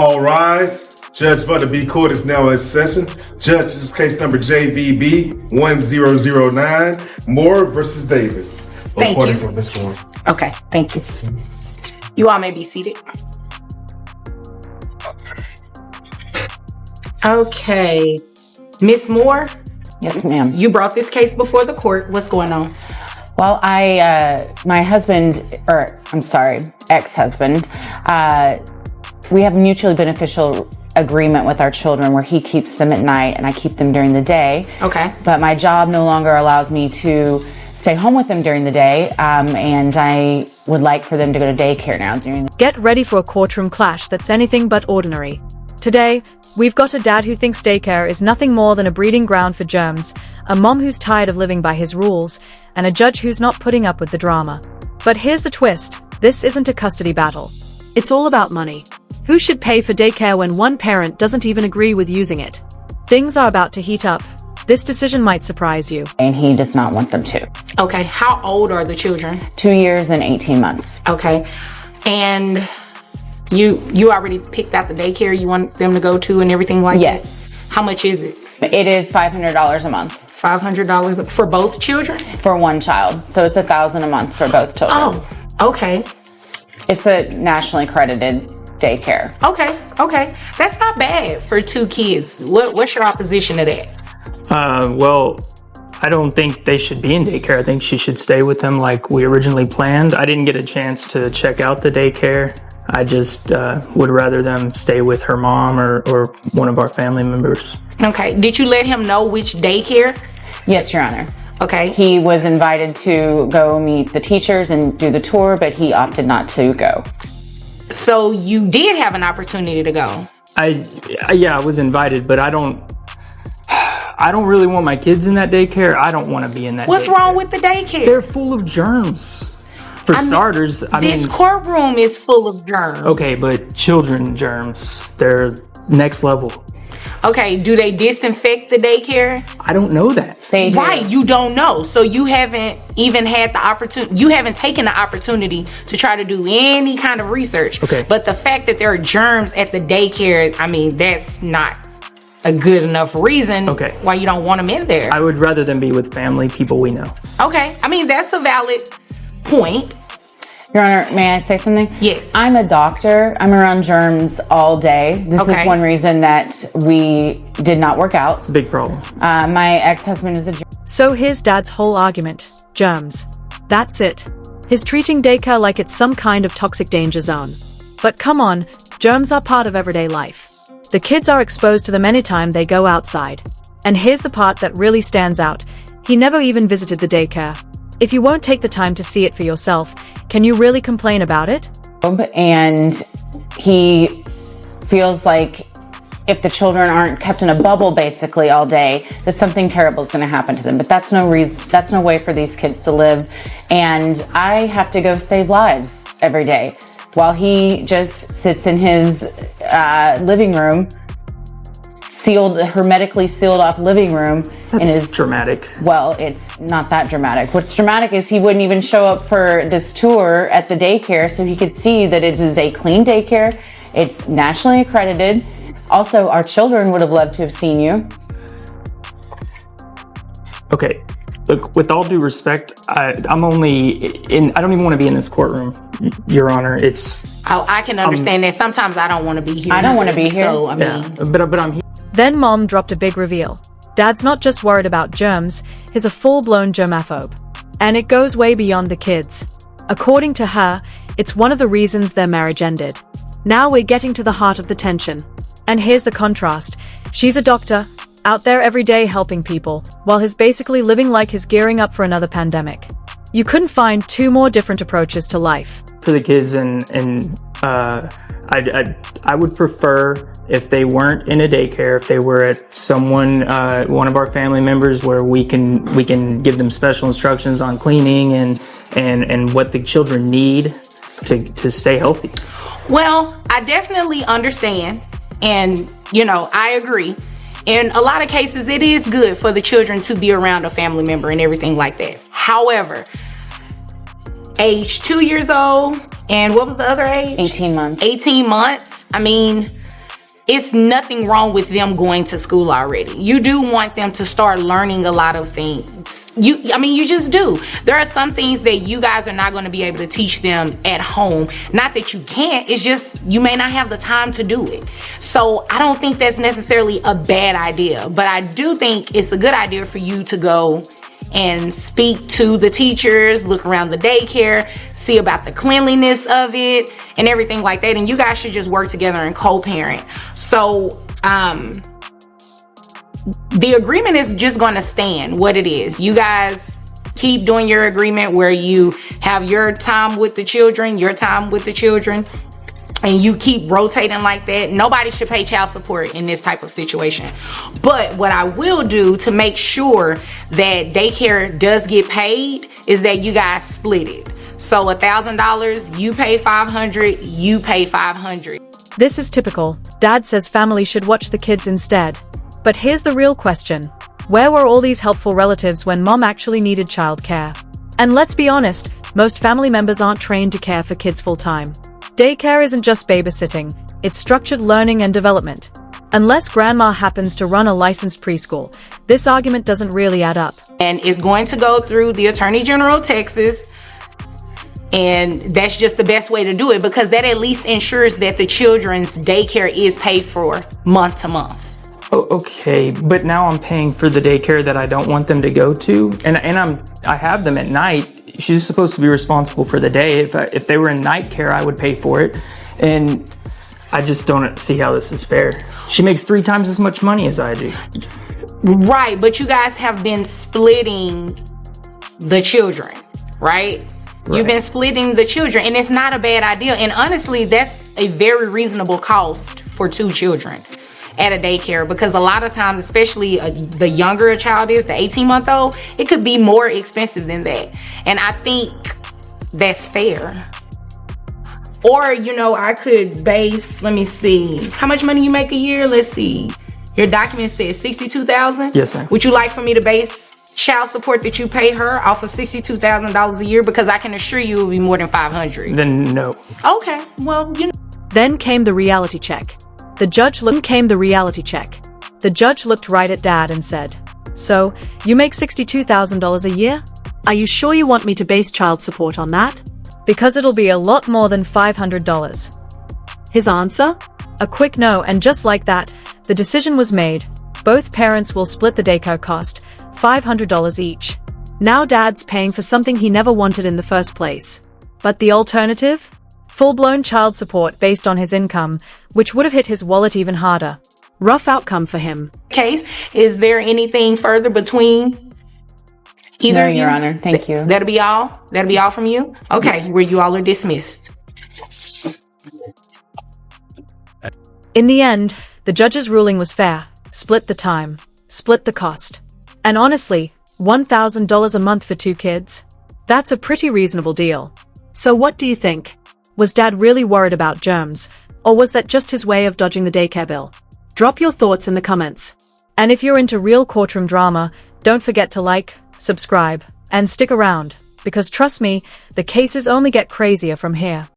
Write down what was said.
All rise. Judge Butterby Court is now in session. Judge, this is case number JVB 1009, Moore versus Davis. Thank you. Okay, thank you. You all may be seated. Okay, Miss Moore. Yes, ma'am. You brought this case before the court. What's going on? Well, my husband, ex-husband, we have a mutually beneficial agreement with our children where he keeps them at night and I keep them during the day. Okay. But my job no longer allows me to stay home with them during the day, and I would like for them to go to daycare now. Get ready for a courtroom clash that's anything but ordinary. Today, we've got a dad who thinks daycare is nothing more than a breeding ground for germs, a mom who's tired of living by his rules, and a judge who's not putting up with the drama. But here's the twist. This isn't a custody battle. It's all about money. Who should pay for daycare when one parent doesn't even agree with using it? Things are about to heat up. This decision might surprise you. And he does not want them to. Okay, how old are the children? 2 years and 18 months. Okay, and you already picked out the daycare you want them to go to and everything like that? Yes. How much is it? It is $500 a month. $500 for both children? For one child. So it's $1,000 a month for both children. Oh, okay. It's a nationally accredited daycare. Okay. That's not bad for 2 kids. What's your opposition to that? Well, I don't think they should be in daycare. I think she should stay with them like we originally planned. I didn't get a chance to check out the daycare. I just would rather them stay with her mom or one of our family members. Okay. Did you let him know which daycare? Yes, Your Honor. Okay. He was invited to go meet the teachers and do the tour, but he opted not to go. So you did have an opportunity to go? I was invited, but I don't really want my kids in that daycare. I don't want to be in that What's daycare. wrong with the daycare? They're full of germs. For starters, this courtroom is full of germs. Okay, but children germs, they're next level. Okay, do they disinfect the daycare? I don't know that. Right, you don't know. So you haven't even had the opportunity, you haven't taken the opportunity to try to do any kind of research. Okay. But the fact that there are germs at the daycare, I mean, that's not a good enough reason why you don't want them in there. I would rather them be with family, people we know. Okay, I mean, that's a valid point. Your Honor, may I say something? Yes. I'm a doctor. I'm around germs all day. This is one reason that we did not work out. It's a big problem. My ex-husband is a germ. So here's Dad's whole argument. Germs. That's it. He's treating daycare like it's some kind of toxic danger zone. But come on, germs are part of everyday life. The kids are exposed to them anytime they go outside. And here's the part that really stands out. He never even visited the daycare. If you won't take the time to see it for yourself, can you really complain about it? And he feels like if the children aren't kept in a bubble basically all day, that something terrible is going to happen to them. But that's no reason, that's no way for these kids to live. And I have to go save lives every day while he just sits in his living room, hermetically sealed off living room. That's dramatic. Well, it's not that dramatic. What's dramatic is he wouldn't even show up for this tour at the daycare so he could see that it is a clean daycare. It's nationally accredited. Also, our children would have loved to have seen you. Okay, look, with all due respect, I don't even want to be in this courtroom, Your Honor. I can understand that. Sometimes I don't want to be here. I don't want to be here. So, I mean. But I'm here. Then Mom dropped a big reveal. Dad's not just worried about germs, he's a full-blown germaphobe. And it goes way beyond the kids. According to her, it's one of the reasons their marriage ended. Now we're getting to the heart of the tension. And here's the contrast. She's a doctor, out there every day helping people, while he's basically living like he's gearing up for another pandemic. You couldn't find 2 more different approaches to life. For the kids I would prefer if they weren't in a daycare, if they were at one of our family members where we can give them special instructions on cleaning and what the children need to stay healthy. Well, I definitely understand. And, I agree. In a lot of cases, it is good for the children to be around a family member and everything like that. However, age 2 years old, and what was the other age? 18 months. 18 months. I mean, it's nothing wrong with them going to school already. You do want them to start learning a lot of things. You just do. There are some things that you guys are not going to be able to teach them at home. Not that you can't, it's just you may not have the time to do it. So I don't think that's necessarily a bad idea, but I do think it's a good idea for you to go and speak to the teachers, look around the daycare, see about the cleanliness of it and everything like that. And you guys should just work together and co-parent. So the agreement is just going to stand what it is. You guys keep doing your agreement where you have your time with the children, and you keep rotating like that. Nobody should pay child support in this type of situation. But what I will do to make sure that daycare does get paid is that you guys split it. So $1,000, you pay $500, you pay $500. This is typical. Dad says family should watch the kids instead. But here's the real question. Where were all these helpful relatives when mom actually needed childcare? And let's be honest, most family members aren't trained to care for kids full-time. Daycare isn't just babysitting, it's structured learning and development. Unless grandma happens to run a licensed preschool, this argument doesn't really add up. And it's going to go through the Attorney General of Texas, and that's just the best way to do it, because that at least ensures that the children's daycare is paid for month to month. Oh, okay, but now I'm paying for the daycare that I don't want them to go to, and I have them at night. She's supposed to be responsible for the day. If they were in night care, I would pay for it, and I just don't see how this is fair. She makes 3 times as much money as I do. Right, but you guys have been splitting the children, right? You've been splitting the children, and it's not a bad idea. And honestly, that's a very reasonable cost for 2 children at a daycare, because a lot of times, especially the younger a child is, the 18-month-old, it could be more expensive than that. And I think that's fair. Or, I could base, let me see, how much money you make a year? Let's see. Your document says $62,000. Yes, ma'am. Would you like for me to base child support that you pay her off of $62,000 a year? Because I can assure you it will be more than $500. Then no. Okay, well, Then came the reality check. The judge looked right at Dad and said, "So, you make $62,000 a year? Are you sure you want me to base child support on that? Because it'll be a lot more than $500. His answer? A quick no, and just like that, the decision was made. Both parents will split the daycare cost, $500 each. Now Dad's paying for something he never wanted in the first place. But the alternative? Full-blown child support based on his income, which would have hit his wallet even harder. Rough outcome for him. Case, is there anything further between either No, of you? Your Honor. Thank you. That'll be all? That'll be all from you? Okay, where you all are dismissed. In the end, the judge's ruling was fair. Split the time. Split the cost. And honestly, $1,000 a month for 2 kids? That's a pretty reasonable deal. So what do you think? Was Dad really worried about germs? Or was that just his way of dodging the daycare bill? Drop your thoughts in the comments. And if you're into real courtroom drama, don't forget to like, subscribe, and stick around, because trust me, the cases only get crazier from here.